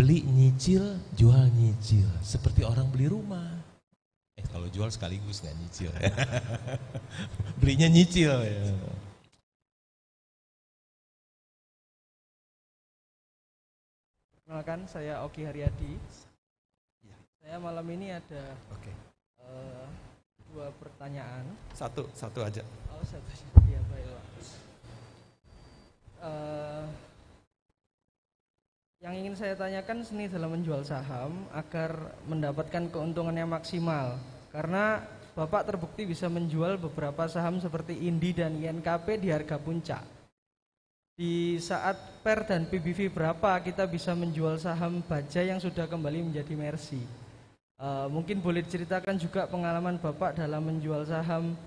beli nyicil, jual nyicil, seperti orang beli rumah. Kalau jual sekaligus nggak nyicil, belinya nyicil ya. Perkenalkan, saya Oki Haryadi. Saya malam ini ada dua pertanyaan. Satu aja. Oh, satu. Iya, baik, Pak. Yang ingin saya tanyakan seni dalam menjual saham agar mendapatkan keuntungan yang maksimal. Karena Bapak terbukti bisa menjual beberapa saham seperti INDI dan INKP di harga puncak. Di saat PER dan PBV berapa kita bisa menjual saham Bajaj yang sudah kembali menjadi Mercy? Mungkin boleh diceritakan juga pengalaman Bapak dalam menjual saham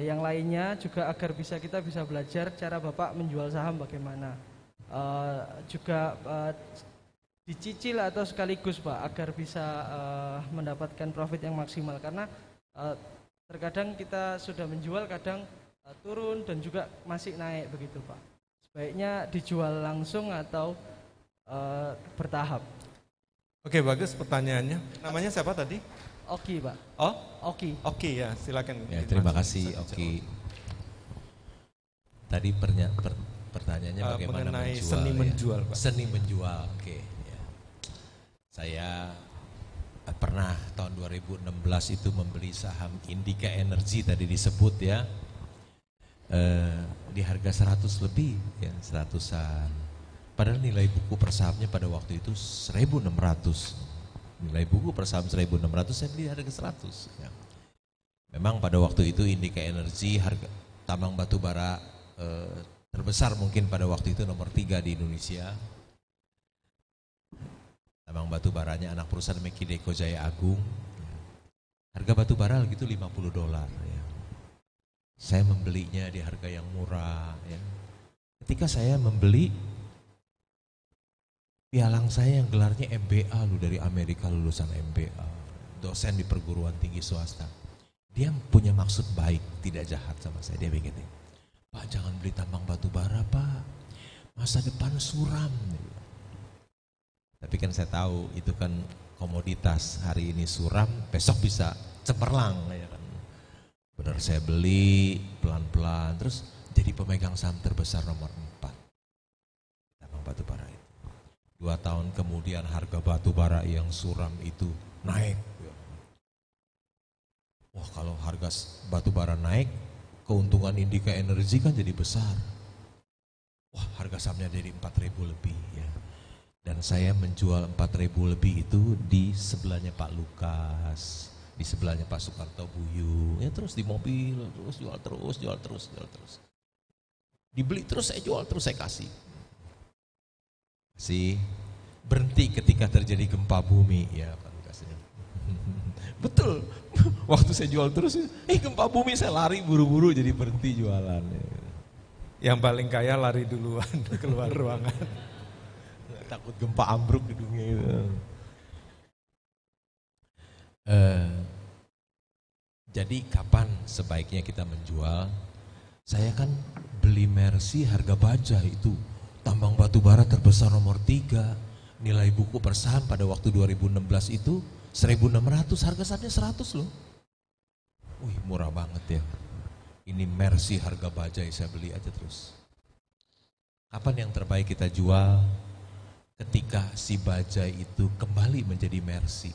yang lainnya juga agar kita bisa belajar cara Bapak menjual saham bagaimana. Juga dicicil atau sekaligus Pak agar bisa mendapatkan profit yang maksimal, karena terkadang kita sudah menjual kadang turun dan juga masih naik begitu Pak. Sebaiknya dijual langsung atau bertahap? Oke, bagus pertanyaannya. Namanya siapa tadi? Oki Pak. Oh? Oki ya, silakan. Ya, terima kasih Oki. Tadi pertanyaannya bagaimana mengenai menjual, seni menjual, Pak. Seni menjual, oke. Ya. Saya pernah tahun 2016 itu membeli saham Indika Energy tadi disebut ya, di harga 100 lebih, ya 100-an. Padahal nilai buku per sahamnya pada waktu itu 1.600. Nilai buku per saham 1.600, saya beli harga 100. Ya. Memang pada waktu itu Indika Energy harga tambang batu bara terbesar mungkin pada waktu itu nomor 3 di Indonesia. Tambang batu baranya anak perusahaan Mekideko Jaya Agung. Harga batu bara gitu $50. Ya. Saya membelinya di harga yang murah. Ya. Ketika saya membeli, pialang saya yang gelarnya MBA dari Amerika, lulusan MBA, dosen di perguruan tinggi swasta. Dia punya maksud baik, tidak jahat sama saya. Dia begini, Pak jangan beli tambang batu bara Pak, masa depan suram. Tapi kan saya tahu itu kan komoditas, hari ini suram, besok bisa cemerlang. Ya kan. Benar, saya beli pelan-pelan, terus jadi pemegang saham terbesar nomor 4 tambang batu bara itu. 2 tahun kemudian harga batu bara yang suram itu naik. Wah, kalau harga batu bara naik, keuntungan Indika Energy kan jadi besar. Wah, harga sahamnya jadi 4.000 lebih ya. Dan saya menjual 4.000 lebih itu di sebelahnya Pak Lukas, di sebelahnya Pak Sukarto Buyung, ya terus di mobil, terus jual terus. Dibeli terus, saya jual terus, saya kasih. Berhenti ketika terjadi gempa bumi ya Pak Lukasnya. Betul, waktu saya jual terus, gempa bumi, saya lari buru-buru jadi berhenti jualan. Yang paling kaya lari duluan keluar ruangan. Takut gempa ambruk di dunia itu. Jadi kapan sebaiknya kita menjual? Saya kan beli Mercy harga Bajaj itu tambang batu bara terbesar nomor 3, nilai buku per saham pada waktu 2016 itu 1.600, harga sahamnya 100 loh. Wih, murah banget ya. Ini Mercy harga Bajaj, saya beli aja terus. Kapan yang terbaik kita jual? Ketika si Bajaj itu kembali menjadi Mercy.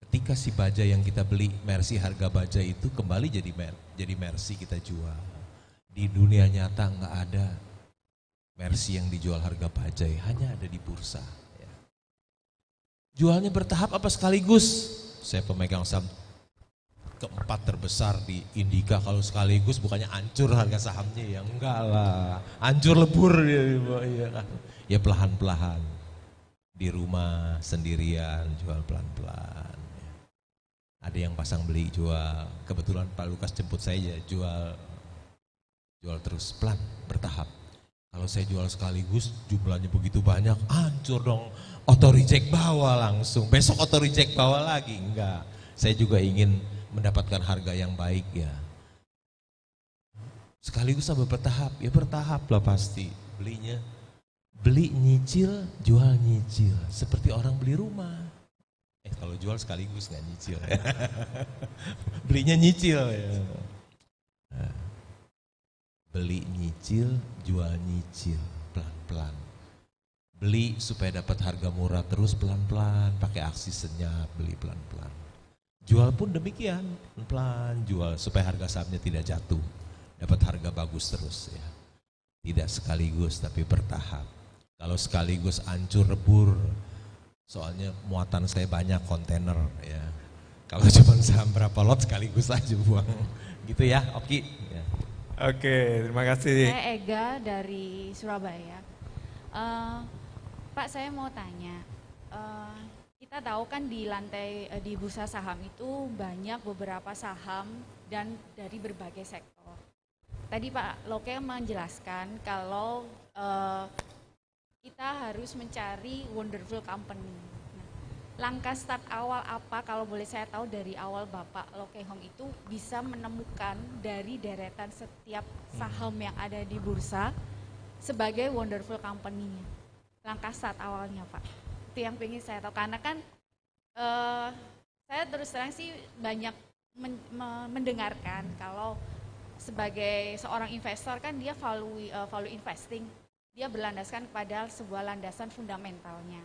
Ketika si Bajaj yang kita beli Mercy harga Bajaj itu kembali jadi Mercy, kita jual. Di dunia nyata nggak ada Mercy yang dijual harga Bajaj, hanya ada di bursa. Ya. Jualnya bertahap apa sekaligus? Saya pemegang saham keempat terbesar di Indika, kalau sekaligus bukannya hancur harga sahamnya, ya enggak lah, hancur lebur ya kan. Ya pelan-pelan, di rumah sendirian jual pelan-pelan. Ya. Ada yang pasang beli jual, kebetulan Pak Lukas jemput saya jual terus pelan, bertahap. Kalau saya jual sekaligus jumlahnya begitu banyak, hancur dong, auto reject bawa langsung, besok auto reject bawa lagi, enggak. Saya juga ingin mendapatkan harga yang baik ya. Sekaligus sampai bertahap, ya bertahap lah pasti belinya. Beli nyicil, jual nyicil, seperti orang beli rumah. Kalau jual sekaligus nggak nyicil. Belinya nyicil ya. Beli nyicil, jual nyicil, pelan-pelan. Beli supaya dapat harga murah terus pelan-pelan, pakai aksi senyap, beli pelan-pelan. Jual pun demikian, pelan-pelan jual supaya harga sahamnya tidak jatuh, dapat harga bagus terus ya. Tidak sekaligus tapi bertahap. Kalau sekaligus hancur lebur, soalnya muatan saya banyak kontainer ya. Kalau cuma saham berapa lot sekaligus aja buang, gitu ya, Oki. Ya. Oke, terima kasih. Saya Ega dari Surabaya. Pak, saya mau tanya, kita tahu kan di lantai di bursa saham itu banyak beberapa saham dan dari berbagai sektor. Tadi Pak Loke menjelaskan kalau kita harus mencari wonderful company. Nah, langkah start awal apa kalau boleh saya tahu dari awal Bapak Loke Hong itu bisa menemukan dari deretan setiap saham yang ada di bursa sebagai wonderful company-nya. Langkah start awalnya Pak. Itu yang ingin saya tahu karena kan saya terus terang sih banyak mendengarkan kalau sebagai seorang investor kan dia value investing. Dia berlandaskan kepada sebuah landasan fundamentalnya.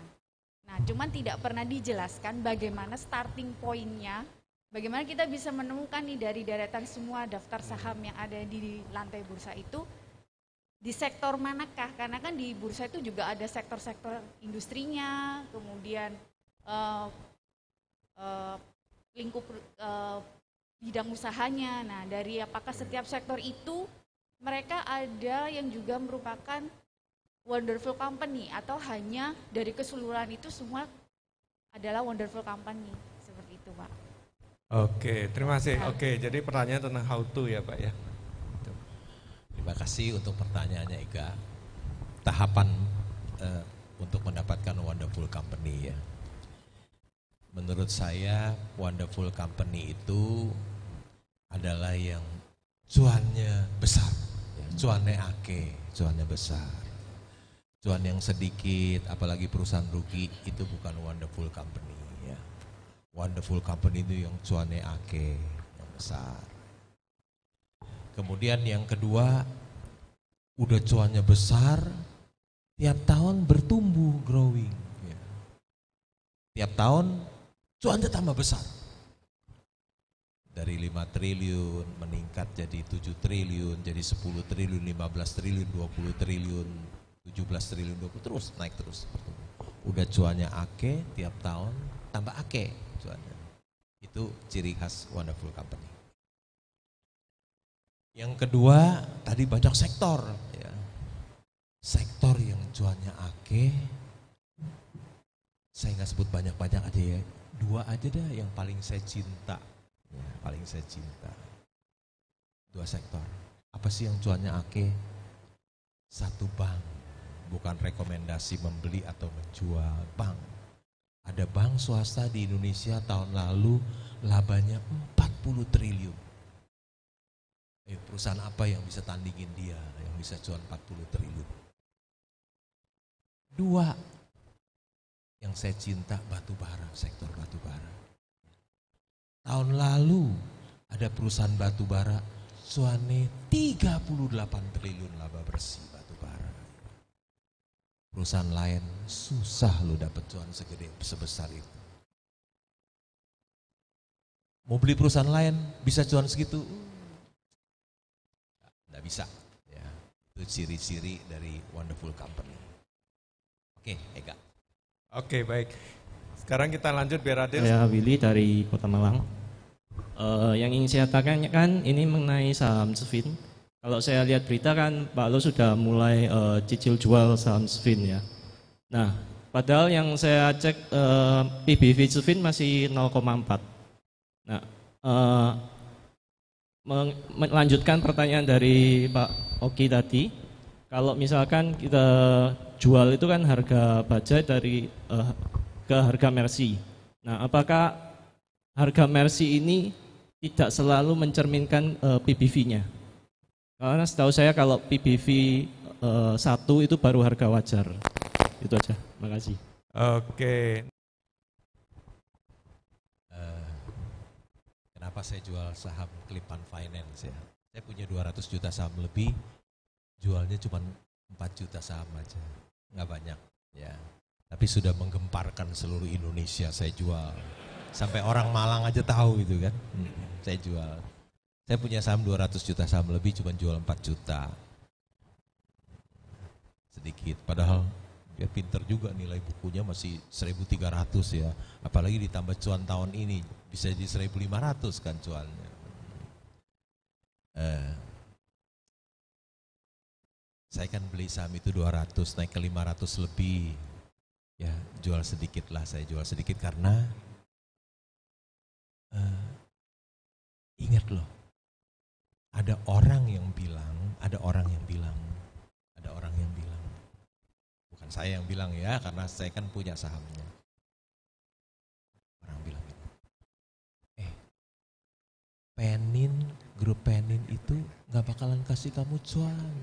Nah, cuman tidak pernah dijelaskan bagaimana starting point-nya, bagaimana kita bisa menemukan nih dari deretan semua daftar saham yang ada di lantai bursa itu, di sektor manakah? Karena kan di bursa itu juga ada sektor-sektor industrinya, kemudian lingkup bidang usahanya. Nah, dari apakah setiap sektor itu mereka ada yang juga merupakan wonderful company atau hanya dari keseluruhan itu semua adalah wonderful company, seperti itu Pak. Oke, terima kasih. Oke, jadi pertanyaan tentang how to ya Pak ya. Terima kasih untuk pertanyaannya Ega. Tahapan untuk mendapatkan wonderful company ya. Menurut saya wonderful company itu adalah yang cuannya besar, ya, cuannya ake, cuannya besar. Cuan yang sedikit, apalagi perusahaan rugi, itu bukan wonderful company ya. Wonderful company itu yang cuannya ake, yang besar. Kemudian yang kedua, udah cuannya besar, tiap tahun bertumbuh, growing. Ya. Tiap tahun cuannya tambah besar. Dari 5 triliun meningkat jadi 7 triliun, jadi 10 triliun, 15 triliun, 20 triliun, 17 triliun, 20 terus naik terus. Udah cuannya ake, tiap tahun tambah ake cuannya. Itu ciri khas wonderful company. Yang kedua, tadi banyak sektor ya. Sektor yang cuannya ake, saya nggak sebut banyak-banyak aja ya. 2 aja dah yang paling saya cinta. Ya, paling saya cinta. 2 sektor. Apa sih yang cuannya ake? 1 bank. Bukan rekomendasi membeli atau menjual, bank. Ada bank swasta di Indonesia tahun lalu labanya 40 triliun. Perusahaan apa yang bisa tandingin dia, yang bisa cuan 40 triliun? 2 yang saya cinta, batu bara, sektor batu bara. Tahun lalu ada perusahaan batu bara cuannya 38 triliun laba bersih batu bara. Perusahaan lain susah lo dapet cuan sebesar itu. Mau beli perusahaan lain bisa cuan segitu? Nggak bisa. Ya, itu ciri-ciri dari wonderful company. Oke, Ega. Oke, baik. Sekarang kita lanjut biar Adil. Saya Willy dari Kota Malang. Yang ingin saya tanyakan ini mengenai saham Svin. Kalau saya lihat berita kan Pak Lo sudah mulai cicil jual saham Svin ya. Nah, padahal yang saya cek PBV Svin masih 0,4. Nah, melanjutkan pertanyaan dari Pak Oki tadi, kalau misalkan kita jual itu kan harga bajai dari ke harga Mercy. Nah, apakah harga Mercy ini tidak selalu mencerminkan PBV-nya? Karena setahu saya kalau PBV satu itu baru harga wajar. Itu aja, makasih. Oke. Kenapa saya jual saham Klipan Finance ya? Saya punya 200 juta saham lebih, jualnya cuma 4 juta saham aja, nggak banyak ya. Tapi sudah menggemparkan seluruh Indonesia saya jual. Sampai orang Malang aja tahu gitu kan, saya jual. Saya punya saham 200 juta saham lebih, cuma jual 4 juta. Sedikit, padahal dia pinter juga, nilai bukunya masih 1.300 ya. Apalagi ditambah cuan tahun ini, bisa jadi 1.500 kan cuannya. Saya kan beli saham itu 200, naik ke 500 lebih. Ya, jual sedikit lah, saya jual sedikit karena ingat loh, ada orang yang bilang, bukan saya yang bilang ya, karena saya kan punya sahamnya. Orang bilang gitu, Penin, grup Penin itu nggak bakalan kasih kamu cuan.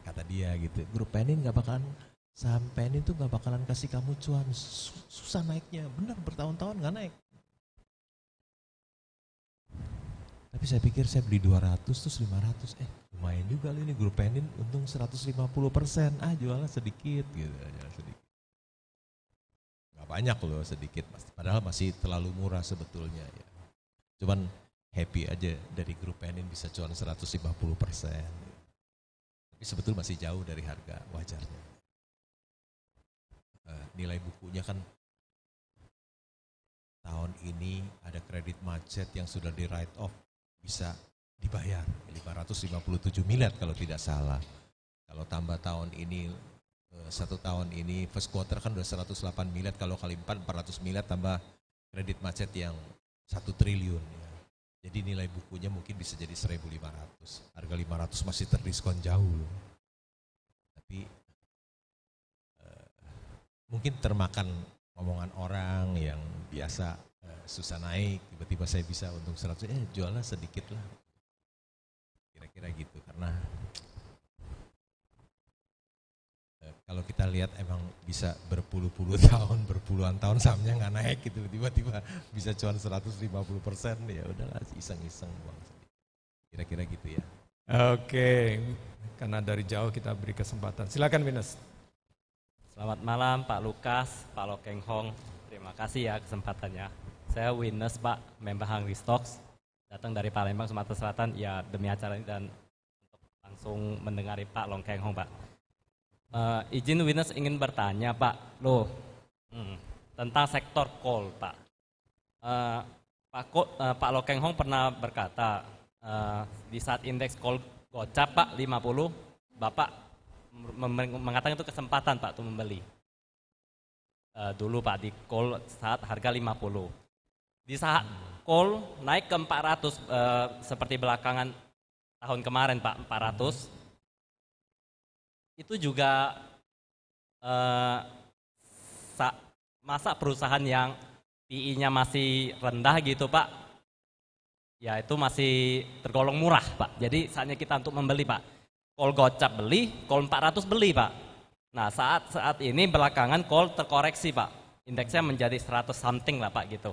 Kata dia gitu, grup Penin nggak bakalan, saham Penin tuh nggak bakalan kasih kamu cuan, susah naiknya, benar bertahun-tahun nggak naik. Tapi saya pikir saya beli 200 terus 500, lumayan juga ini grup Penin untung 150%, jualnya sedikit gitu, jual sedikit. Nggak banyak loh, sedikit, padahal masih terlalu murah sebetulnya ya. Cuman happy aja dari grup Penin bisa cuan 150%. Tapi sebetulnya masih jauh dari harga wajarnya. Nilai bukunya kan tahun ini ada kredit macet yang sudah di write off, bisa dibayar 557 miliar kalau tidak salah. Kalau tambah tahun ini, 1 tahun ini first quarter kan udah 108 miliar, kalau kali 4 400 miliar tambah kredit macet yang 1 triliun ya. Jadi nilai bukunya mungkin bisa jadi 1.500. Harga 500 masih terdiskon jauh loh. Tapi mungkin termakan omongan orang yang biasa susah naik, tiba-tiba saya bisa untung 100, jualnya sedikit lah. Kira-kira gitu, karena kalau kita lihat emang bisa berpuluh-puluh tahun, berpuluhan tahun sahamnya nggak naik gitu, tiba-tiba bisa cuan 150%, ya udahlah iseng-iseng buang sedikit. Kira-kira gitu ya. Oke, karena dari jauh kita beri kesempatan. Silakan Winnes. Selamat malam Pak Lukas, Pak Lokeng Hong. Terima kasih ya kesempatannya. Saya Winnes Pak, member Hungry Stocks, datang dari Palembang, Sumatera Selatan, ya demi acara ini dan untuk langsung mendengari Pak Lokeng Hong Pak. Izin Winnes ingin bertanya Pak, tentang sektor coal Pak. Pak Lokeng Hong pernah berkata, di saat indeks coal gocap Pak 50, Bapak mengatakan itu kesempatan Pak untuk membeli. Dulu Pak di coal saat harga 50. Di saat coal naik ke 400 seperti belakangan tahun kemarin Pak 400, itu juga masa perusahaan yang PI-nya masih rendah gitu Pak, ya itu masih tergolong murah Pak. Jadi saatnya kita untuk membeli Pak. Coal gocap beli, coal 400 beli Pak. Nah saat ini belakangan coal terkoreksi Pak, indeksnya menjadi 100 something lah Pak gitu.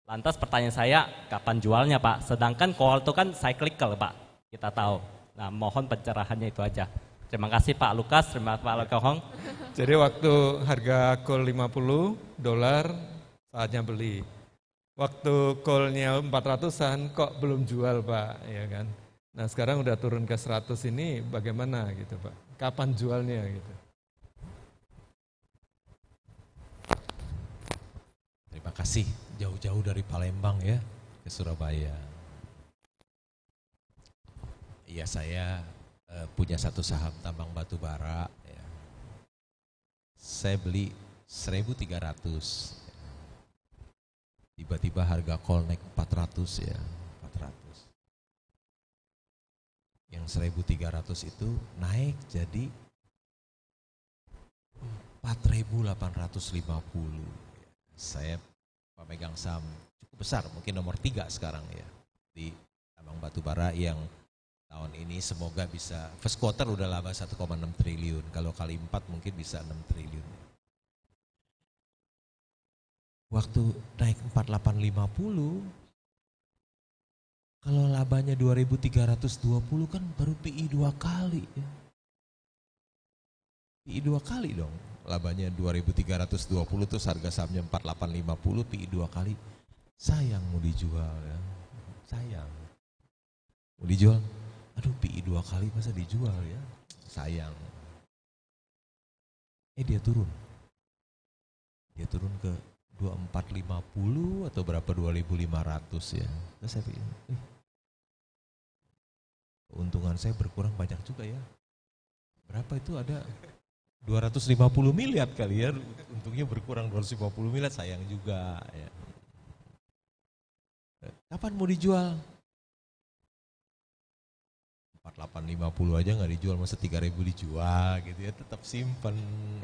Lantas pertanyaan saya, kapan jualnya Pak? Sedangkan coal itu kan cyclical Pak, kita tahu. Nah mohon pencerahannya itu aja. Terima kasih Pak Lukas, terima kasih Pak Lokeng. Jadi waktu harga coal $50, saatnya beli. Waktu coalnya 400-an kok belum jual Pak, ya kan? Nah sekarang udah turun ke 100 ini bagaimana gitu Pak? Kapan jualnya gitu? Terima kasih, jauh-jauh dari Palembang ya ke Surabaya. Iya, saya punya satu saham tambang batu bara ya. Saya beli 1.300. Tiba-tiba harga coal naik 400 ya, 400. Yang 1.300 itu naik jadi 4.850. Saya pemegang saham cukup besar, mungkin nomor 3 sekarang ya di tambang batu bara yang tahun ini semoga bisa, first quarter udah laba 1,6 triliun, kalau kali 4 mungkin bisa 6 triliun. Waktu naik 4850, kalau labanya 2320 kan baru PI 2 kali ya. PI 2 kali dong, labanya 2320 terus harga sahamnya 4850, PI 2 kali. Sayang mau dijual ya, sayang. Mau dijual, aduh PI 2 kali masa dijual ya, sayang. Dia turun ke 2450 atau berapa 2500 ya. Terus saya pikir, keuntungan saya berkurang banyak juga ya. Berapa itu ada 250 miliar kali ya, untungnya berkurang 250 miliar, sayang juga ya. Kapan mau dijual? 4850 aja nggak dijual, masa 3000 dijual gitu ya, tetap simpen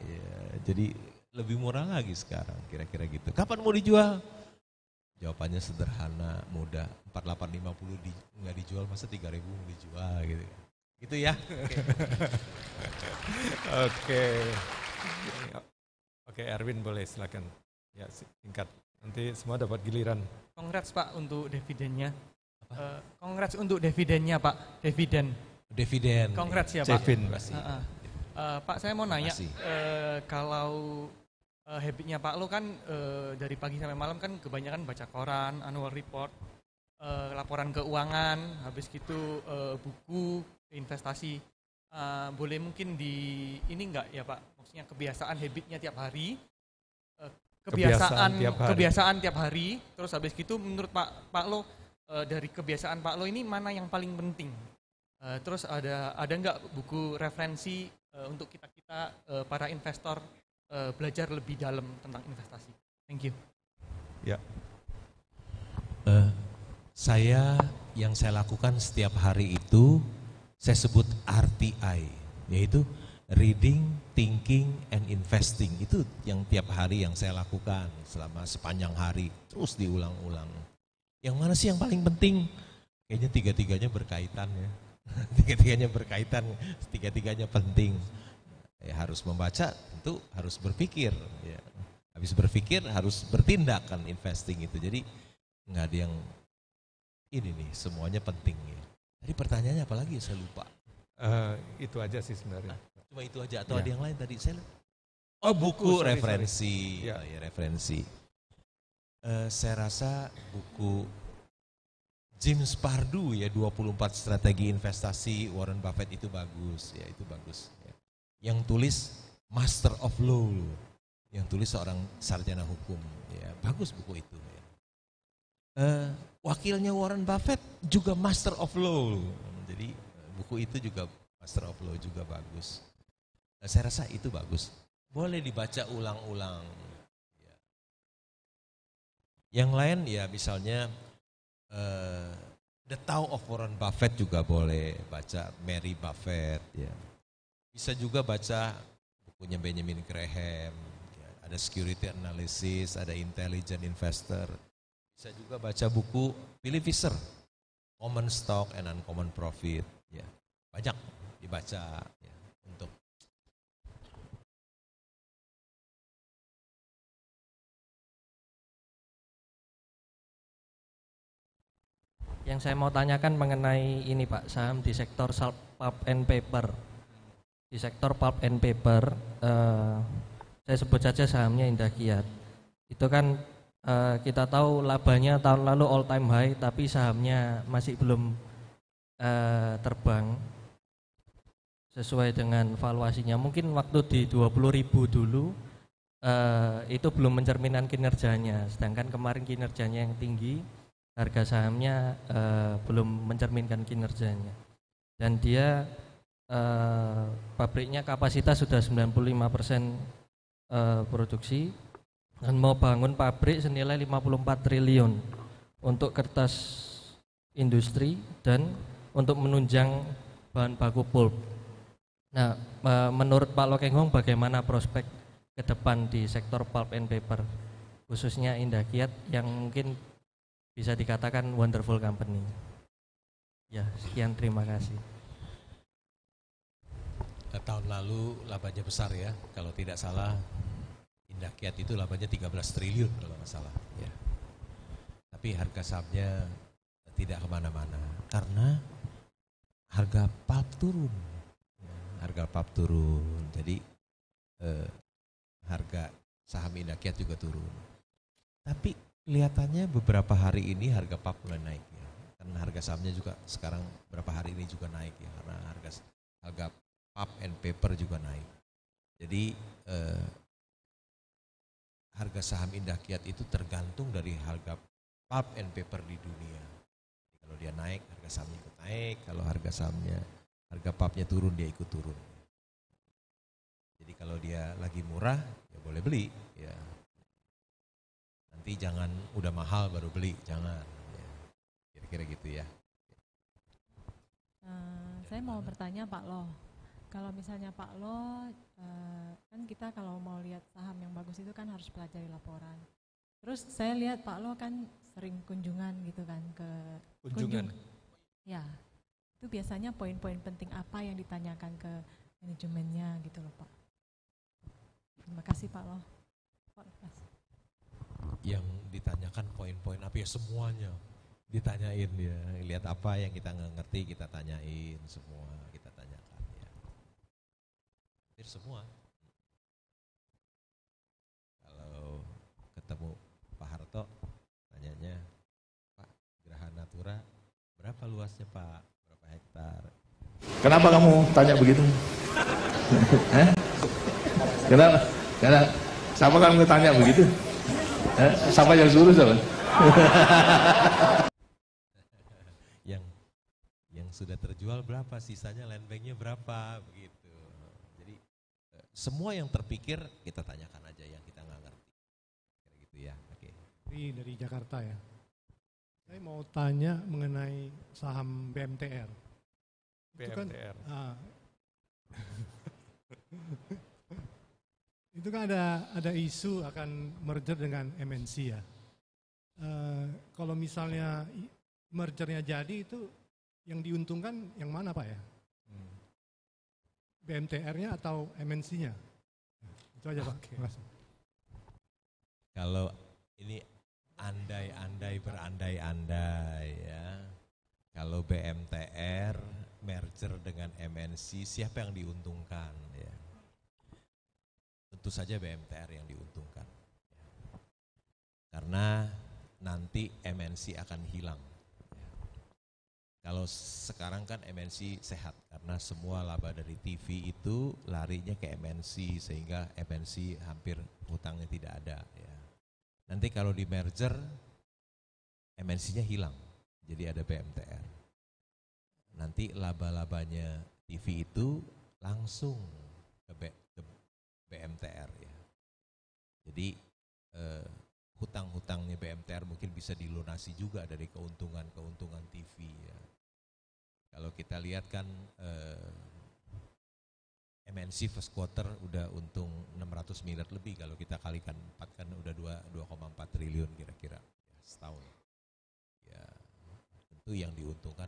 ya. Jadi lebih murah lagi sekarang, kira-kira gitu. Kapan mau dijual? Jawabannya sederhana, mudah. 4850 nggak dijual, masa 3000 mau dijual gitu. Gitu ya. Oke, Erwin boleh silakan. Ya singkat. Nanti semua dapat giliran. Congrats Pak untuk dividennya. Congrats untuk dividennya Pak. Dividen. Congrats ya Pak. Pak saya mau nanya, kalau habitnya Pak Lo kan dari pagi sampai malam kan kebanyakan baca koran, annual report, laporan keuangan, habis gitu buku, investasi. Boleh mungkin di ini enggak ya Pak? Maksudnya kebiasaan habitnya tiap hari. Kebiasaan tiap hari. Terus habis gitu menurut Pak Lo dari kebiasaan Pak Lo ini mana yang paling penting? Terus ada enggak buku referensi untuk kita para investor belajar lebih dalam tentang investasi? Thank you. Ya. Yang saya lakukan setiap hari itu saya sebut RTI, yaitu Reading, Thinking, and Investing. Itu yang tiap hari yang saya lakukan selama sepanjang hari, terus diulang-ulang. Yang mana sih yang paling penting? Kayaknya tiga-tiganya berkaitan ya. Tiga-tiganya berkaitan, tiga-tiganya penting. Harus membaca, tentu harus berpikir. Ya. Habis berpikir harus bertindak kan, investing itu. Jadi nggak ada yang ini nih, semuanya penting ya. Tadi pertanyaannya apa lagi? Saya lupa. Itu aja sih sebenarnya. Cuma itu aja atau ada yang lain tadi? Sorry. Buku referensi. Ya, referensi. Saya rasa buku James Pardue ya, 24 strategi investasi Warren Buffett itu bagus ya, itu bagus ya. Yang tulis Master of Law, yang tulis seorang sarjana hukum ya, bagus buku itu ya. Wakilnya Warren Buffett juga Master of Law, jadi buku itu juga Master of Law juga bagus. Saya rasa itu bagus, boleh dibaca ulang-ulang ya. Yang lain ya misalnya The Tao of Warren Buffett juga boleh baca, Mary Buffett ya. Bisa juga baca bukunya Benjamin Graham ya. Ada Security Analysis, ada Intelligent Investor. Bisa juga baca buku Billy Fisher, Common Stock and Uncommon Profit ya. Banyak dibaca ya, untuk Yang saya mau tanyakan mengenai ini Pak, saham di sektor pulp and paper. Di sektor pulp and paper, saya sebut saja sahamnya Indah Kiat. Itu kan kita tahu labanya tahun lalu all time high, tapi sahamnya masih belum terbang sesuai dengan valuasinya. Mungkin waktu di 20.000 dulu itu belum mencerminkan kinerjanya, sedangkan kemarin kinerjanya yang tinggi, harga sahamnya belum mencerminkan kinerjanya. Dan dia pabriknya kapasitas sudah 95% produksi dan mau bangun pabrik senilai 54 triliun untuk kertas industri dan untuk menunjang bahan baku pulp. Nah, menurut Pak Lokenghong bagaimana prospek ke depan di sektor pulp and paper, khususnya Indah Kiat yang mungkin bisa dikatakan wonderful company? Ya, sekian, terima kasih. Tahun lalu labanya besar ya, kalau tidak salah Indah Kiat itu labanya 13 triliun kalau nggak salah ya. Tapi harga sahamnya tidak kemana-mana karena harga pulp turun. Harga pulp turun, jadi harga saham Indah Kiat juga turun. Tapi kelihatannya beberapa hari ini harga pulp mulai naik ya. Karena harga sahamnya juga sekarang beberapa hari ini juga naik ya, karena harga pulp and paper juga naik. Jadi harga saham Indah Kiat itu tergantung dari harga pulp and paper di dunia. Jadi kalau dia naik, harga sahamnya ikut naik. Kalau harga pulpnya turun, dia ikut turun. Jadi kalau dia lagi murah, ya boleh beli. Ya. Nanti jangan udah mahal baru beli, jangan. Ya. Kira-kira gitu ya. Saya mau bertanya Pak Lo. Kalau misalnya Pak Lo, kan kita kalau mau lihat saham yang bagus itu kan harus pelajari laporan. Terus saya lihat Pak Lo kan sering kunjungan gitu kan ke kunjungan. Ya, itu biasanya poin-poin penting apa yang ditanyakan ke manajemennya gitu loh Pak. Terima kasih Pak Lo. Yang ditanyakan poin-poin apa ya, semuanya ditanyain ya. Lihat apa yang kita nggak ngerti kita tanyain, semua kita tanyakan ya. Hampir semua. Kalau ketemu Pak Harto, tanyanya, Pak, Geraha Natura berapa luasnya Pak? Berapa hektar? Kenapa kamu tanya begitu? Kenapa? Siapa kamu tanya begitu? Siapa yang suruh siapa? yang sudah terjual berapa, sisanya land banknya berapa, begitu. Jadi semua yang terpikir kita tanyakan aja yang kita nggak ngerti. Kayak gitu ya. Oke. Ini dari Jakarta ya. Saya mau tanya mengenai saham BMTR. BMTR. Itu kan ada isu akan merger dengan MNC ya. Kalau misalnya mergernya jadi, itu yang diuntungkan yang mana Pak ya? BMTR-nya atau MNC-nya? Itu aja Pak. Okay. Kalau ini andai-andai berandai-andai ya. Kalau BMTR merger dengan MNC, siapa yang diuntungkan ya? Tentu saja BMTR yang diuntungkan. Karena nanti MNC akan hilang. Kalau sekarang kan MNC sehat karena semua laba dari TV itu larinya ke MNC sehingga MNC hampir hutangnya tidak ada ya. Nanti kalau di merger MNC-nya hilang, jadi ada BMTR. Nanti laba-labanya TV itu langsung ke BMTR ya. Jadi hutang-hutangnya BMTR mungkin bisa dilunasi juga dari keuntungan TV ya. Kalau kita lihat kan MNC first quarter udah untung 600 miliar lebih, kalau kita kalikan 4 kan udah 2,4 triliun kira-kira ya, setahun. Ya, tentu yang diuntungkan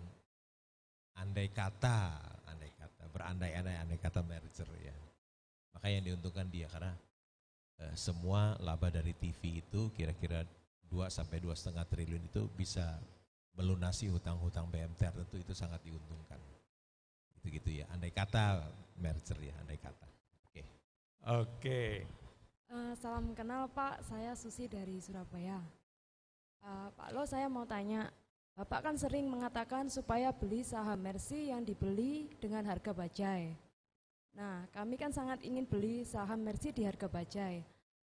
andai kata berandai-andai kata merger ya. Maka yang diuntungkan dia karena semua laba dari TV itu kira-kira 2 sampai 2,5 triliun itu bisa melunasi hutang-hutang BMTR, tentu itu sangat diuntungkan. Gitu-gitu ya, andai kata merger ya, andai kata. Oke. Oke. Salam kenal Pak, saya Susi dari Surabaya. Pak Lo, saya mau tanya, Bapak kan sering mengatakan supaya beli saham Mercy yang dibeli dengan harga bajai. Nah, kami kan sangat ingin beli saham Mercy di harga bajai.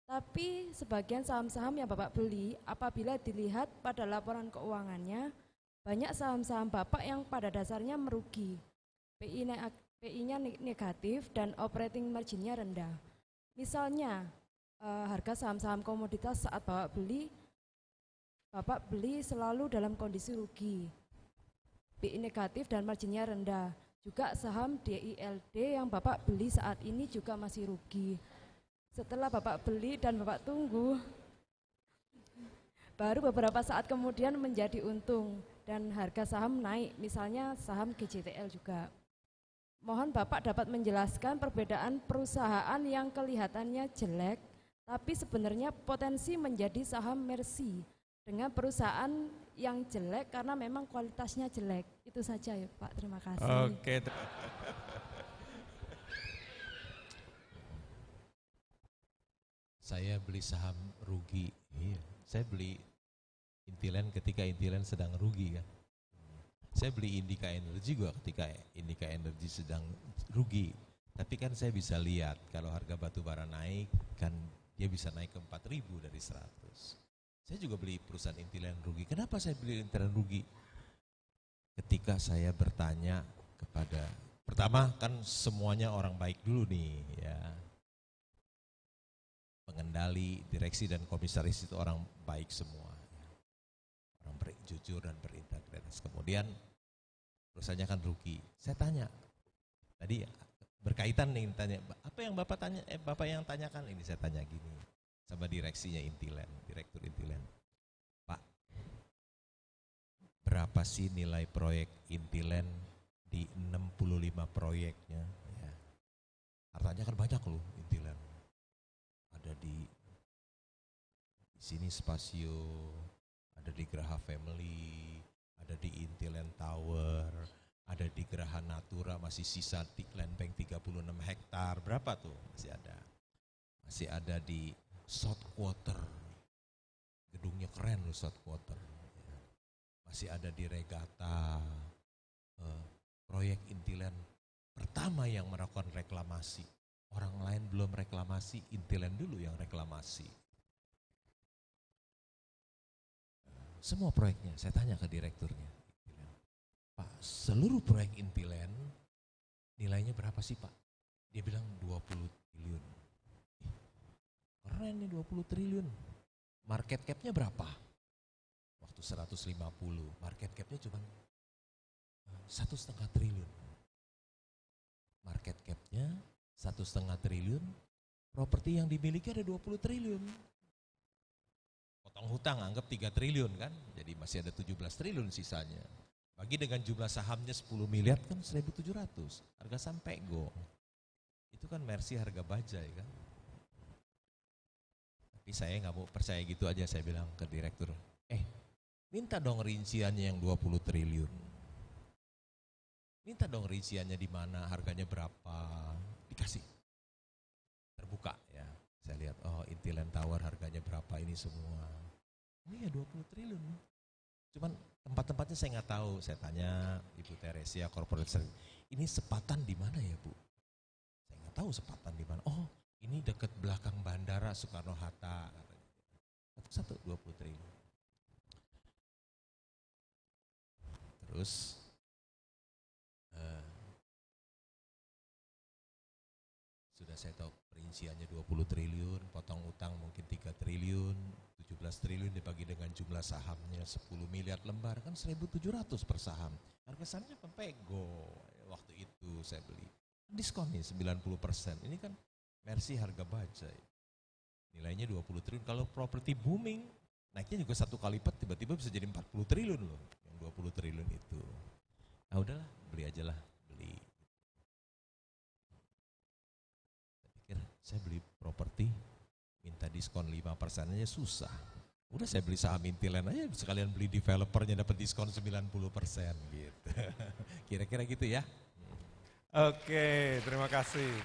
Tapi sebagian saham-saham yang Bapak beli, apabila dilihat pada laporan keuangannya, banyak saham-saham Bapak yang pada dasarnya merugi. PI-nya negatif dan operating margin-nya rendah. Misalnya, harga saham-saham komoditas saat Bapak beli selalu dalam kondisi rugi. PI negatif dan margin-nya rendah. Juga saham DILD yang Bapak beli saat ini juga masih rugi. Setelah Bapak beli dan Bapak tunggu, baru beberapa saat kemudian menjadi untung. dan harga saham naik, misalnya saham GJTL juga. Mohon Bapak dapat menjelaskan perbedaan perusahaan yang kelihatannya jelek, tapi sebenarnya potensi menjadi saham Mercy dengan perusahaan yang jelek karena memang kualitasnya jelek. Itu saja ya Pak, terima kasih. Oke. Saya beli saham rugi, iya. Saya beli Intiland ketika Intiland sedang rugi kan. Saya beli Indika Energy juga ketika Indika Energy sedang rugi. Tapi kan saya bisa lihat kalau harga batu bara naik kan dia bisa naik ke 4.000 dari 100. Saya juga beli perusahaan Intiland rugi. Kenapa saya beli Intiland rugi? Ketika saya bertanya kepada, pertama kan semuanya orang baik dulu nih ya. Pengendali, direksi dan komisaris itu orang baik semua. Orang jujur dan berintegritas. Kemudian perusahaannya kan rugi. Saya tanya, tadi berkaitan nih tanya, apa yang Bapak tanya? Bapak yang tanyakan ini saya tanya gini sama direksinya Intiland, direktur Intiland. Pak, berapa sih nilai proyek Intiland di 65 proyeknya? Ya. Hartanya kan banyak loh Intiland. Ada di sini Spasio, ada di Graha Family, ada di Intiland Tower, ada di Geraha Natura, masih sisa di land bank 36 hektar, berapa tuh? Masih ada. Masih ada di South Quarter, gedungnya keren loh South Quarter. Masih ada di Regatta, proyek Intiland pertama yang melakukan reklamasi. Orang lain belum reklamasi, Intiland dulu yang reklamasi. Semua proyeknya, saya tanya ke direkturnya. Pak, seluruh proyek Intiland nilainya berapa sih Pak? Dia bilang 20 triliun. Keren nih 20 triliun. Market cap-nya berapa? Waktu 150, market cap-nya cuma 1,5 triliun. Market cap-nya 1,5 triliun, properti yang dimiliki ada 20 triliun. Potong hutang anggap 3 triliun kan, jadi masih ada 17 triliun sisanya. Bagi dengan jumlah sahamnya 10 miliar kan 1.700, harga sampai go. Itu kan Mercy harga bajai kan. Tapi saya nggak mau percaya gitu aja, saya bilang ke direktur, minta dong rinciannya yang 20 triliun. Minta dong rinciannya di mana, harganya berapa, dikasih. Terbuka ya, saya lihat, oh Intiland Tower harganya berapa ini semua. Oh iya 20 triliun. Cuman tempat-tempatnya saya nggak tahu, saya tanya Ibu Teresia, corporate service, ini sepatan di mana ya Bu? Saya nggak tahu sepatan di mana. Oh ini dekat belakang bandara Soekarno-Hatta. Satu 20 triliun. Terus sudah saya tahu perinciannya 20 triliun, potong utang mungkin 3 triliun, 17 triliun dibagi dengan jumlah sahamnya 10 miliar lembar, kan 1.700 per saham. Harga sahamnya pego waktu itu saya beli. Diskon nih 90%, ini kan Mercy harga bajai. Nilainya 20 triliun, kalau properti booming, naiknya juga 1 kali lipat, tiba-tiba bisa jadi 40 triliun loh, yang 20 triliun itu. Nah udahlah, beli aja lah, beli. Saya beli properti, minta diskon 5% aja susah. Udah saya beli saham Intiland aja, sekalian beli developernya dapat diskon 90% gitu. Kira-kira gitu ya. Oke, terima kasih.